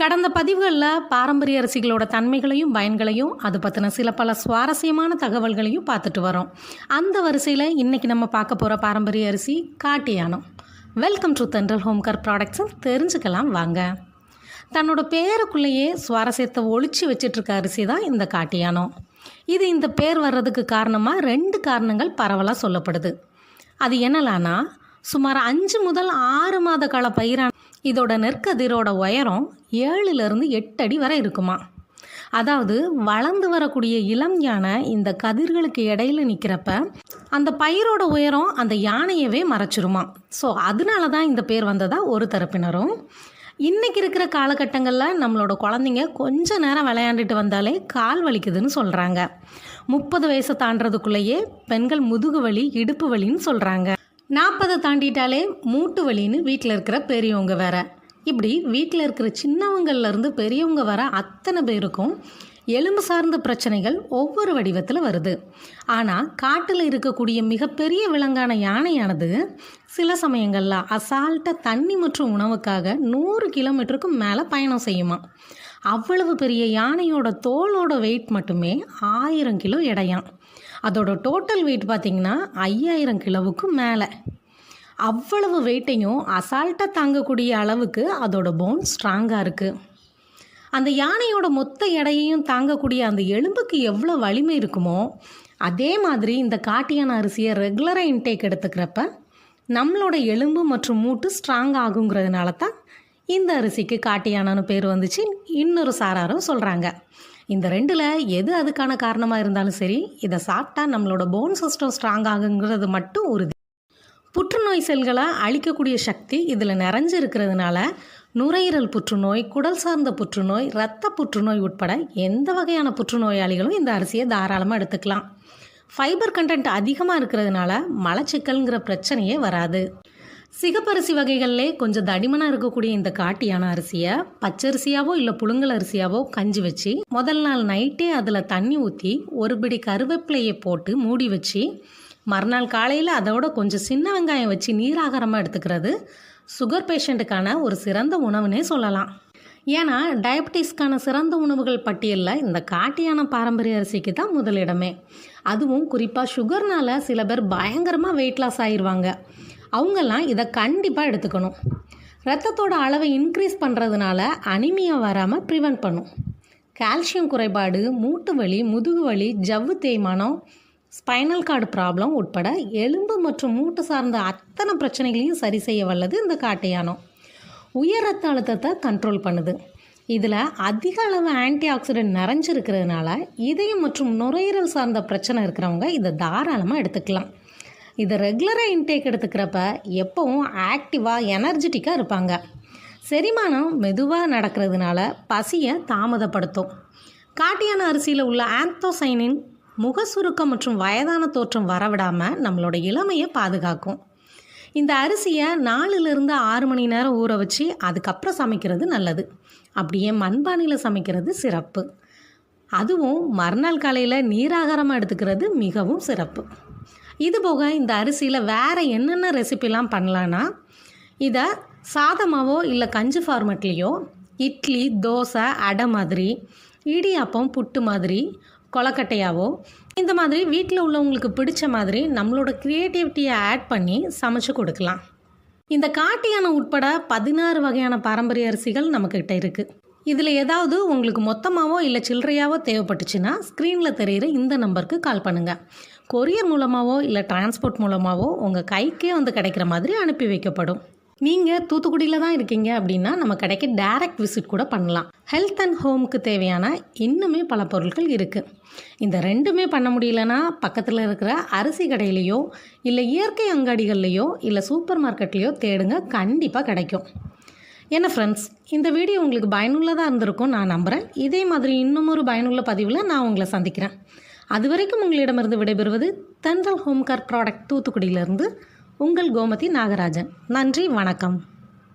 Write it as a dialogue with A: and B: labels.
A: கடந்த பதிவுகளில் பாரம்பரிய அரிசிகளோட தன்மைகளையும் பயன்களையும் அது பற்றின பல சுவாரஸ்யமான தகவல்களையும் பார்த்துட்டு வரோம். அந்த வரிசையில் இன்றைக்கி நம்ம பார்க்க போகிற பாரம்பரிய அரிசி காட்டு யானம். வெல்கம் டு தென்றல் ஹோம் கேர் ப்ராடக்ட்ஸ். தெரிஞ்சுக்கலாம் வாங்க. தன்னோட பேருக்குள்ளேயே சுவாரஸ்யத்தை ஒழிச்சு வச்சிட்ருக்க அரிசி தான் இந்த காட்டு யானம். இது இந்த பேர் வர்றதுக்கு காரணமாக 2 காரணங்கள் பரவலாக சொல்லப்படுது. அது என்னலான்னா, சுமார் 5 முதல் 6 மாத கால பயிரான இதோட நெற்கதிரோட உயரம் 7லிருந்து 8 அடி வரை இருக்குமா. அதாவது வளர்ந்து வரக்கூடிய இளம் யானை இந்த கதிர்களுக்கு இடையில நிற்கிறப்ப அந்த பயிரோட உயரம் அந்த யானையவே மறைச்சிருமா. ஸோ அதனால தான் இந்த பேர் வந்ததாக ஒரு தரப்பினரும், இன்றைக்கி இருக்கிற காலகட்டங்களில் நம்மளோட குழந்தைங்க கொஞ்ச நேரம் விளையாண்டுட்டு வந்தாலே கால் வலிக்குதுன்னு சொல்கிறாங்க. 30 வயசை தாண்டதுக்குள்ளேயே பெண்கள் முதுகு வலி, இடுப்பு வலின்னு சொல்கிறாங்க. 40 தாண்டிட்டாலே மூட்டு வலின்னு வீட்டில் இருக்கிற பெரியவங்க வேற. இப்படி வீட்டில் இருக்கிற சின்னவங்கள்லேருந்து பெரியவங்க வர அத்தனை பேருக்கும் எலும்பு சார்ந்த பிரச்சனைகள் ஒவ்வொரு வடிவத்தில் வருது. ஆனால் காட்டில் இருக்கக்கூடிய மிகப்பெரிய விலங்கான யானையானது சில சமயங்களில் அசால்ட்டாக தண்ணி மற்றும் உணவுக்காக 100 கிலோமீட்டருக்கும் மேலே பயணம் செய்யுமா. அவ்வளவு பெரிய யானையோட தோலோட வெயிட் மட்டுமே 1000 கிலோ எடையாம். அதோட டோட்டல் வெயிட் பார்த்திங்கன்னா 5000 கிலோவுக்கு மேலே. அவ்வளவு வெயிட்டையும் அசால்ட்டாக தாங்கக்கூடிய அளவுக்கு அதோட போன் ஸ்ட்ராங்காக இருக்குது. அந்த யானையோட மொத்த எடையையும் தாங்கக்கூடிய அந்த எலும்புக்கு எவ்வளோ வலிமை இருக்குமோ அதே மாதிரி இந்த காட்டு யானை அரிசியை ரெகுலராக இன்டேக் எடுத்துக்கிறப்ப நம்மளோட எலும்பு மற்றும் மூட்டு ஸ்ட்ராங் ஆகுங்கிறதுனால தான் இந்த அரிசிக்கு காட்டு யானைன்னு பேர் வந்துச்சு இன்னொரு சாராரும் சொல்கிறாங்க. இந்த 2ல் எது அதுக்கான காரணமாக இருந்தாலும் சரி, இதை சாப்பிட்டா நம்மளோட போன் சிஸ்டம் ஸ்ட்ராங் ஆகுங்கிறது மட்டும் உறுதி. புற்றுநோய் செல்களை அழிக்கக்கூடிய சக்தி இதில் நிறைஞ்சிருக்கிறதுனால நுரையீரல் புற்றுநோய், குடல் சார்ந்த புற்றுநோய், இரத்த புற்றுநோய் உட்பட எந்த வகையான புற்றுநோயாளிகளும் இந்த அரிசியை தாராளமாக எடுத்துக்கலாம். ஃபைபர் கண்டென்ட் அதிகமாக இருக்கிறதுனால மலச்சிக்கல்ங்கிற பிரச்சனையே வராது. சிகப்பரிசி வகைகளிலே கொஞ்சம் தடிமனாக இருக்கக்கூடிய இந்த காட்டு யானை அரிசியை பச்சரிசியாவோ இல்லை புழுங்கல் அரிசியாவோ கஞ்சி வச்சு முதல் நாள் நைட்டே அதில் தண்ணி ஊற்றி ஒரு பிடி கருவேப்பிலையை போட்டு மூடி வச்சு மறுநாள் காலையில் அதோட கொஞ்சம் சின்ன வெங்காயம் வச்சு நீராகாரமாக எடுத்துக்கிறது சுகர் பேஷண்ட்டுக்கான ஒரு சிறந்த உணவுனே சொல்லலாம். ஏன்னா டயபெட்டிஸ்க்கான சிறந்த உணவுகள் பட்டியலில் இந்த காட்டு யானை பாரம்பரிய அரிசிக்கு தான் முதலிடமே. அதுவும் குறிப்பாக சுகர்னால் சில பேர் பயங்கரமாக வெயிட் லாஸ் ஆகிடுவாங்க. அவங்கெல்லாம் இதை கண்டிப்பாக எடுத்துக்கணும். ரத்தத்தோட அளவை இன்க்ரீஸ் பண்ணுறதுனால அனிமியா வராமல் ப்ரிவெண்ட் பண்ணும். கால்சியம் குறைபாடு, மூட்டு வலி, முதுகு வலி, ஜவ்வு தேய்மானம், ஸ்பைனல் கார்டு ப்ராப்ளம் உட்பட எலும்பு மற்றும் மூட்டு சார்ந்த அத்தனை பிரச்சனைகளையும் சரி செய்ய வல்லது இந்த காட்டு யானம். உயர் ரத்த அழுத்தத்தை கண்ட்ரோல் பண்ணுது. இதில் அதிக அளவு ஆன்டி ஆக்சிடென்ட் நிறைஞ்சிருக்கிறதுனால இதயம் மற்றும் நுரையீரல் சார்ந்த பிரச்சனை இருக்கிறவங்க இதை தாராளமாக எடுத்துக்கலாம். இதை ரெகுலராக இன்டேக் எடுத்துக்கிறப்ப எப்போவும் ஆக்டிவாக எனர்ஜெட்டிக்காக இருப்பாங்க. செரிமானம் மெதுவாக நடக்கிறதுனால பசியை தாமதப்படுத்தும். காட்டு யானை அரிசியில் உள்ள ஆந்தோசைனின் முக சுருக்கம் மற்றும் வயதான தோற்றம் வரவிடாமல் நம்மளோட இளமையை பாதுகாக்கும். இந்த அரிசியை 4லிருந்து 6 மணி நேரம் ஊற வச்சு அதுக்கப்புறம் சமைக்கிறது நல்லது. அப்படியே மண்பானையில் சமைக்கிறது சிறப்பு. அதுவும் மறுநாள் காலையில் நீராகாரமாக எடுத்துக்கிறது மிகவும் சிறப்பு. இதுபோக இந்த அரிசியில் வேறு என்னென்ன ரெசிபிலாம் பண்ணலான்னா, இதை சாதமாவோ இல்லை கஞ்சி ஃபார்மேட்லேயோ இட்லி, தோசை, அடை மாதிரி, இடியாப்பம், புட்டு மாதிரி, கொலக்கட்டையாவோ இந்த மாதிரி வீட்டில் உள்ளவங்களுக்கு பிடிச்ச மாதிரி நம்மளோட க்ரியேட்டிவிட்டியை ஆட் பண்ணி சமைச்சு கொடுக்கலாம். இந்த காட்டு யானை உட்பட 16 வகையான பாரம்பரிய அரிசிகள் நம்மக்கிட்ட இருக்குது. இதில் ஏதாவது உங்களுக்கு மொத்தமாகவோ இல்லை சில்லறையாவோ தேவைப்பட்டுச்சுன்னா ஸ்க்ரீனில் தெரிகிற இந்த நம்பருக்கு கால் பண்ணுங்கள். கொரியர் மூலமாகவோ இல்லை டிரான்ஸ்போர்ட் மூலமாகவோ உங்கள் கைக்கே வந்து கிடைக்கிற மாதிரி அனுப்பி வைக்கப்படும். நீங்கள் தூத்துக்குடியில் தான் இருக்கீங்க அப்படின்னா நம்ம கடைக்கு டைரக்ட் விசிட் கூட பண்ணலாம். ஹெல்த் அண்ட் ஹோமுக்கு தேவையான இன்னுமே பல பொருட்கள் இருக்குது. இந்த 2மே பண்ண முடியலன்னா பக்கத்தில் இருக்கிற அரிசி கடையிலையோ இல்லை இயற்கை அங்காடிகள்லையோ இல்லை சூப்பர் மார்க்கெட்லேயோ தேடுங்க, கண்டிப்பாக கிடைக்கும். என்ன ஃப்ரெண்ட்ஸ், இந்த வீடியோ உங்களுக்கு பயனுள்ளதாக இருந்திருக்கும் நான் நம்புகிறேன். இதே மாதிரி இன்னும் ஒரு பயனுள்ள பதிவில் நான் உங்களை சந்திக்கிறேன். அது வரைக்கும் உங்களிடமிருந்து விடைபெறுவது தென்றல் ஹோம் கேர் ப்ராடக்ட் தூத்துக்குடியிலிருந்து உங்கள் கோமதி நாகராஜன். நன்றி, வணக்கம்.